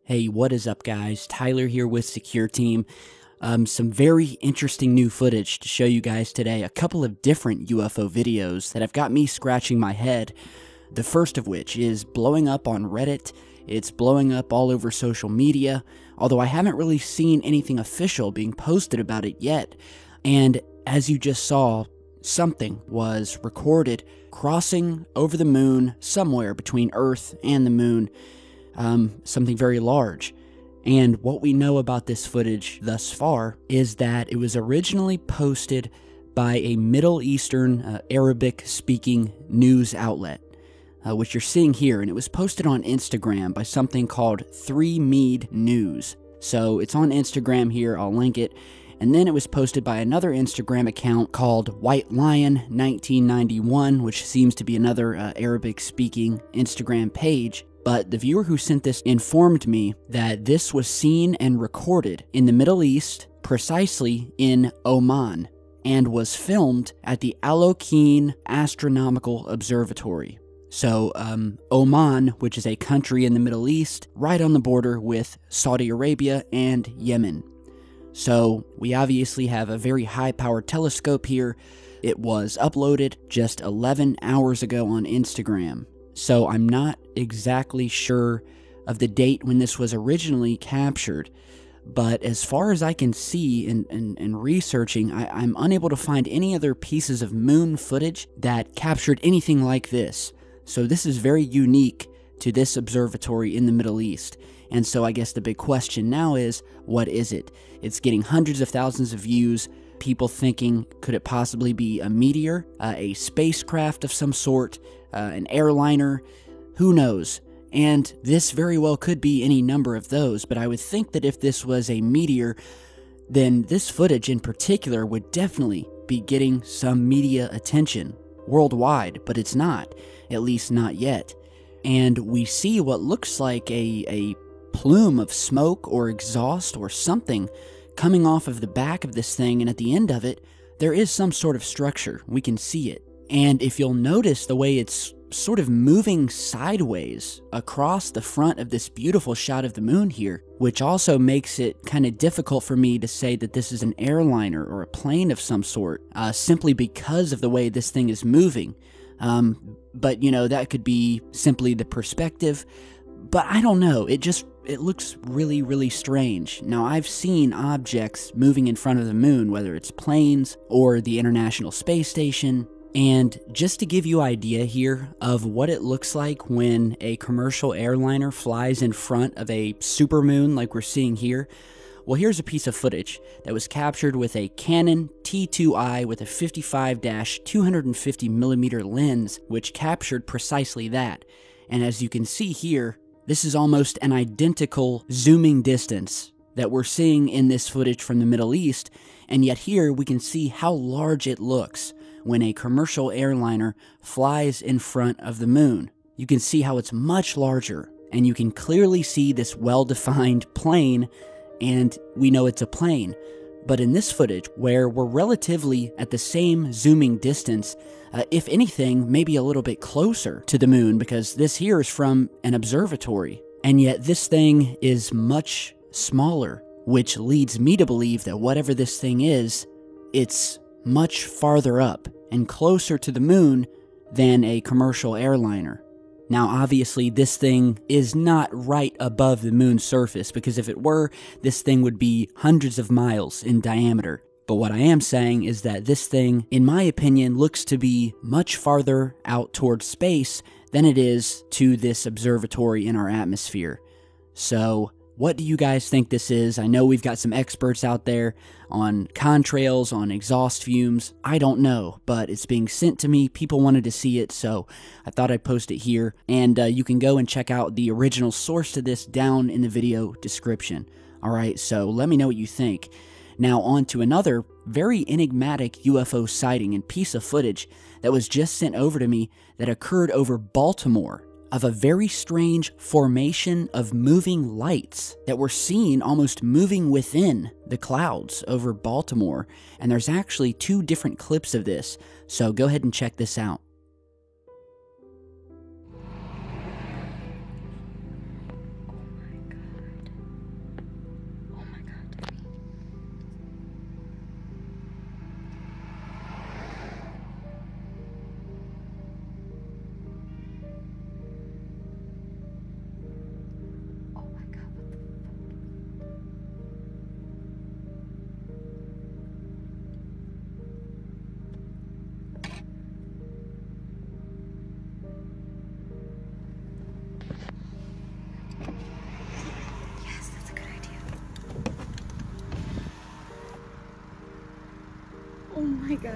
Hey, what is up guys? Tyler here with Secure Team. Some very interesting new footage to show you guys today. A couple of different UFO videos that have got me scratching my head. The first of which is blowing up on Reddit. It's blowing up all over social media, although I haven't really seen anything official being posted about it yet. And as you just saw, something was recorded crossing over the moon somewhere between Earth and the moon. Something very large. And what we know about this footage thus far is that it was originally posted by a Middle Eastern Arabic-speaking news outlet, which you're seeing here, and it was posted on Instagram by something called 3Mead News. So it's on Instagram here, I'll link it. And then it was posted by another Instagram account called White Lion 1991, which seems to be another Arabic-speaking Instagram page. But the viewer who sent this informed me that this was seen and recorded in the Middle East, precisely in Oman, and was filmed at the Al-Oqeen Astronomical Observatory. So, Oman, which is a country in the Middle East, right on the border with Saudi Arabia and Yemen. So, we obviously have a very high-powered telescope here. It was uploaded just 11 hours ago on Instagram. So I'm not exactly sure of the date when this was originally captured, but as far as I can see in researching, I'm unable to find any other pieces of moon footage that captured anything like this. So this is very unique to this observatory in the Middle East. And so I guess the big question now is, what is it? It's getting hundreds of thousands of views. People thinking, could it possibly be a meteor, a spacecraft of some sort, an airliner? Who knows? And this very well could be any number of those, but I would think that if this was a meteor, then this footage in particular would definitely be getting some media attention worldwide, but it's not, at least not yet. And we see what looks like a plume of smoke or exhaust or something coming off of the back of this thing, and at the end of it, there is some sort of structure. We can see it. And if you'll notice the way it's sort of moving sideways across the front of this beautiful shot of the moon here, which also makes it kind of difficult for me to say that this is an airliner or a plane of some sort, simply because of the way this thing is moving. But, you know, that could be simply the perspective. But I don't know, it looks really, really strange. Now, I've seen objects moving in front of the moon, whether it's planes or the International Space Station. And just to give you an idea here of what it looks like when a commercial airliner flies in front of a supermoon like we're seeing here, well, here's a piece of footage that was captured with a Canon T2i with a 55-250mm lens, which captured precisely that. And as you can see here, this is almost an identical zooming distance that we're seeing in this footage from the Middle East, and yet here we can see how large it looks when a commercial airliner flies in front of the moon. You can see how it's much larger, and you can clearly see this well-defined plane, and we know it's a plane. But in this footage, where we're relatively at the same zooming distance, if anything, maybe a little bit closer to the moon, because this here is from an observatory, and yet this thing is much smaller, which leads me to believe that whatever this thing is, it's much farther up, and closer to the moon than a commercial airliner. Now, obviously, this thing is not right above the moon's surface, because if it were, this thing would be hundreds of miles in diameter. But what I am saying is that this thing, in my opinion, looks to be much farther out towards space than it is to this observatory in our atmosphere. So, what do you guys think this is? I know we've got some experts out there on contrails, on exhaust fumes. I don't know, but it's being sent to me. People wanted to see it, so I thought I'd post it here. And you can go and check out the original source to this down in the video description. Alright, so let me know what you think. Now on to another very enigmatic UFO sighting and piece of footage that was just sent over to me that occurred over Baltimore, of a very strange formation of moving lights that were seen almost moving within the clouds over Baltimore. And there's actually 2 different clips of this, so go ahead and check this out. Oh my god.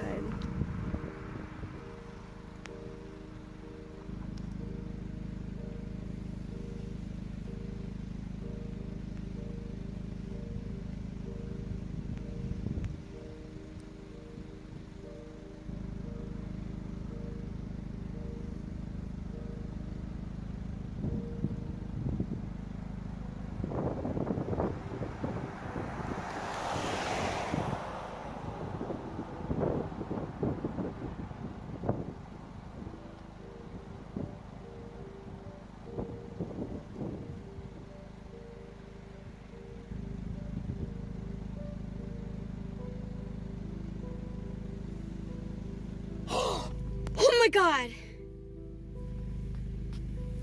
Oh my god!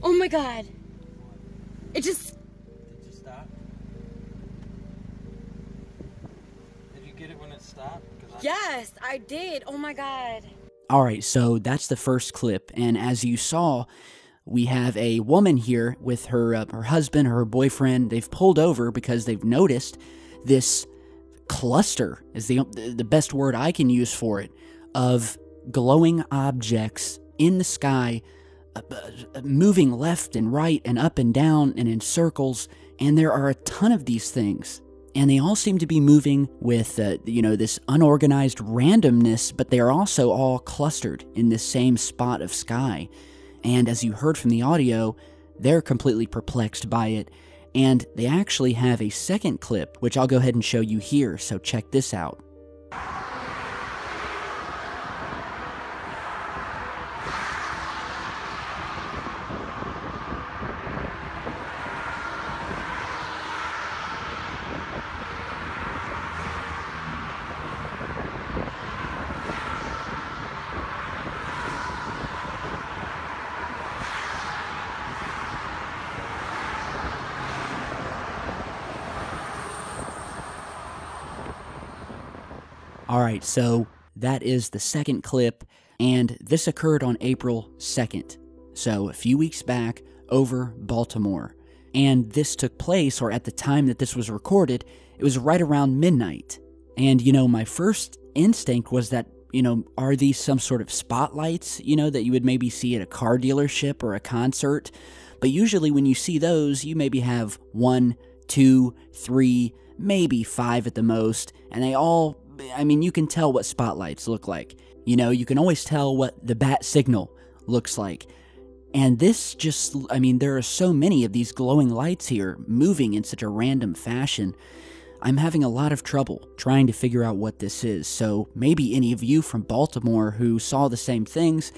Oh my god! It just... Did you stop? Did you get it when it stopped? Yes, I did! Oh my god! Alright, so that's the first clip, and as you saw, we have a woman here with her husband, her boyfriend. They've pulled over because they've noticed this cluster, is the best word I can use for it, of glowing objects in the sky, moving left and right and up and down and in circles, and there are a ton of these things. And they all seem to be moving with, this unorganized randomness, but they are also all clustered in this same spot of sky. And as you heard from the audio, they're completely perplexed by it. And they actually have a second clip, which I'll go ahead and show you here, so check this out. Alright, so that is the second clip, and this occurred on April 2nd, so a few weeks back over Baltimore. And this took place, or at the time that this was recorded, it was right around midnight. And, my first instinct was that, are these some sort of spotlights, that you would maybe see at a car dealership or a concert? But usually when you see those, you maybe have 1, 2, 3, maybe 5 at the most, and they all... you can tell what spotlights look like. You can always tell what the bat signal looks like. And this just, there are so many of these glowing lights here moving in such a random fashion. I'm having a lot of trouble trying to figure out what this is. So maybe any of you from Baltimore who saw the same things,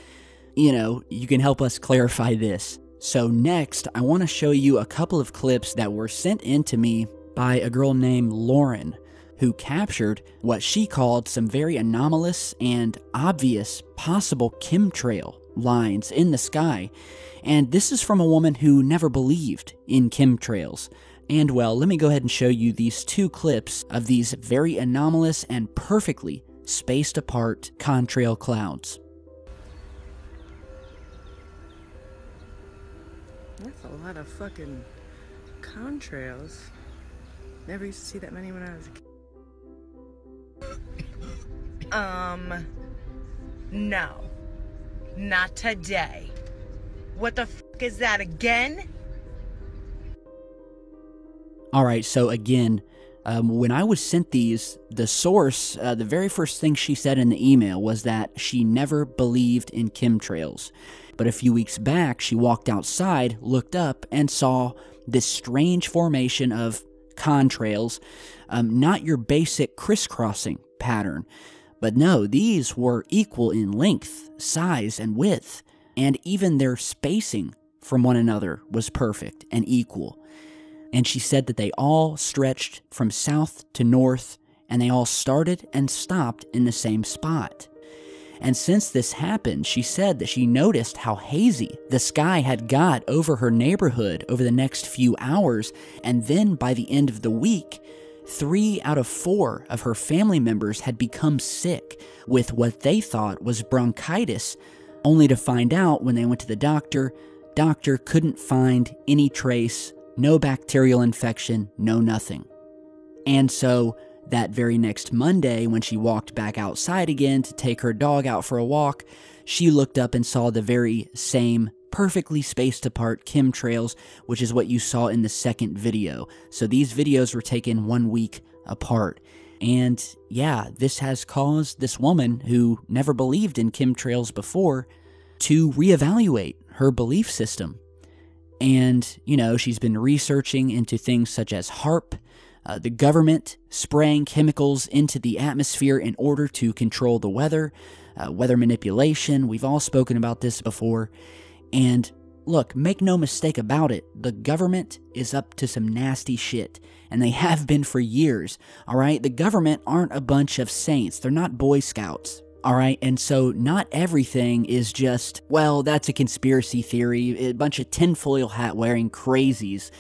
you can help us clarify this. So next, I want to show you a couple of clips that were sent in to me by a girl named Lauren, who captured what she called some very anomalous and obvious possible chemtrail lines in the sky. And this is from a woman who never believed in chemtrails. And well, let me go ahead and show you these two clips of these very anomalous and perfectly spaced apart contrail clouds. That's a lot of fucking contrails. Never used to see that many when I was a kid. No. Not today. What the fuck is that again? Alright, so again, when I was sent these, the source, the very first thing she said in the email was that she never believed in chemtrails. But a few weeks back, she walked outside, looked up, and saw this strange formation of contrails, not your basic crisscrossing pattern, but no, these were equal in length, size, and width, and even their spacing from one another was perfect and equal. And she said that they all stretched from south to north, and they all started and stopped in the same spot. And since this happened, she said that she noticed how hazy the sky had got over her neighborhood over the next few hours, and then by the end of the week, 3 out of 4 of her family members had become sick with what they thought was bronchitis, only to find out when they went to the doctor couldn't find any trace, no bacterial infection, no nothing. And so that very next Monday, when she walked back outside again to take her dog out for a walk, she looked up and saw the very same perfectly spaced apart chemtrails, which is what you saw in the second video. So these videos were taken 1 week apart. And yeah, this has caused this woman who never believed in chemtrails before to reevaluate her belief system. And, you know, she's been researching into things such as HAARP, the government spraying chemicals into the atmosphere in order to control the weather, weather manipulation. We've all spoken about this before. And look, make no mistake about it, the government is up to some nasty shit, and they have been for years, all right? The government aren't a bunch of saints. They're not Boy Scouts, all right? And so not everything is just, well, that's a conspiracy theory, a bunch of tinfoil hat wearing crazies.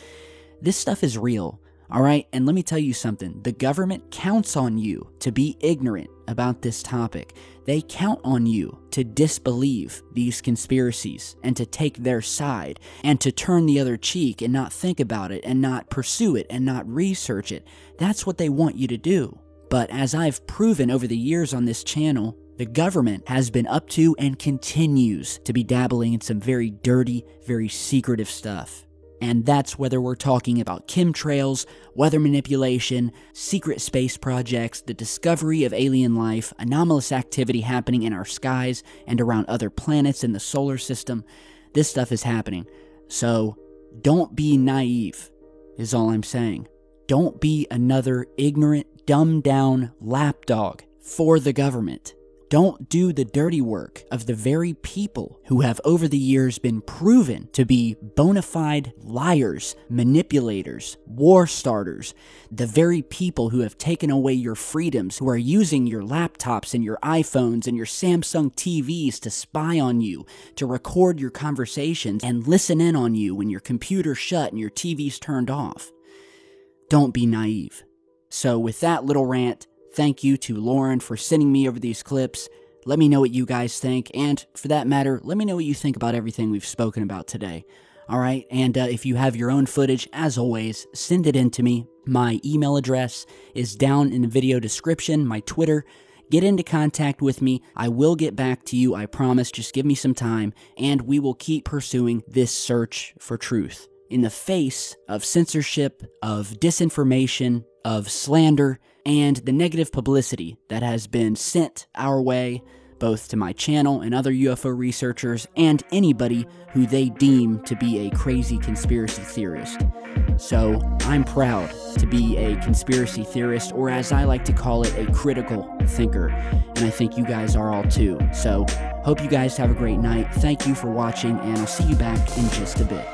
This stuff is real, all right? And let me tell you something. The government counts on you to be ignorant about this topic. They count on you to disbelieve these conspiracies and to take their side and to turn the other cheek and not think about it and not pursue it and not research it. That's what they want you to do. But as I've proven over the years on this channel, the government has been up to and continues to be dabbling in some very dirty, very secretive stuff. And that's whether we're talking about chemtrails, weather manipulation, secret space projects, the discovery of alien life, anomalous activity happening in our skies and around other planets in the solar system. This stuff is happening. So don't be naive, is all I'm saying. Don't be another ignorant, dumbed-down lapdog for the government. Don't do the dirty work of the very people who have over the years been proven to be bona fide liars, manipulators, war starters, the very people who have taken away your freedoms, who are using your laptops and your iPhones and your Samsung TVs to spy on you, to record your conversations and listen in on you when your computer's shut and your TV's turned off. Don't be naive. So with that little rant, thank you to Lauren for sending me over these clips. Let me know what you guys think, and for that matter, let me know what you think about everything we've spoken about today. Alright, and if you have your own footage, as always, send it in to me. My email address is down in the video description, my Twitter. Get into contact with me. I will get back to you, I promise. Just give me some time, and we will keep pursuing this search for truth. In the face of censorship, of disinformation, of slander, and the negative publicity that has been sent our way, both to my channel and other UFO researchers, and anybody who they deem to be a crazy conspiracy theorist. So I'm proud to be a conspiracy theorist, or as I like to call it, a critical thinker, and I think you guys are all too. So hope you guys have a great night. Thank you for watching, and I'll see you back in just a bit.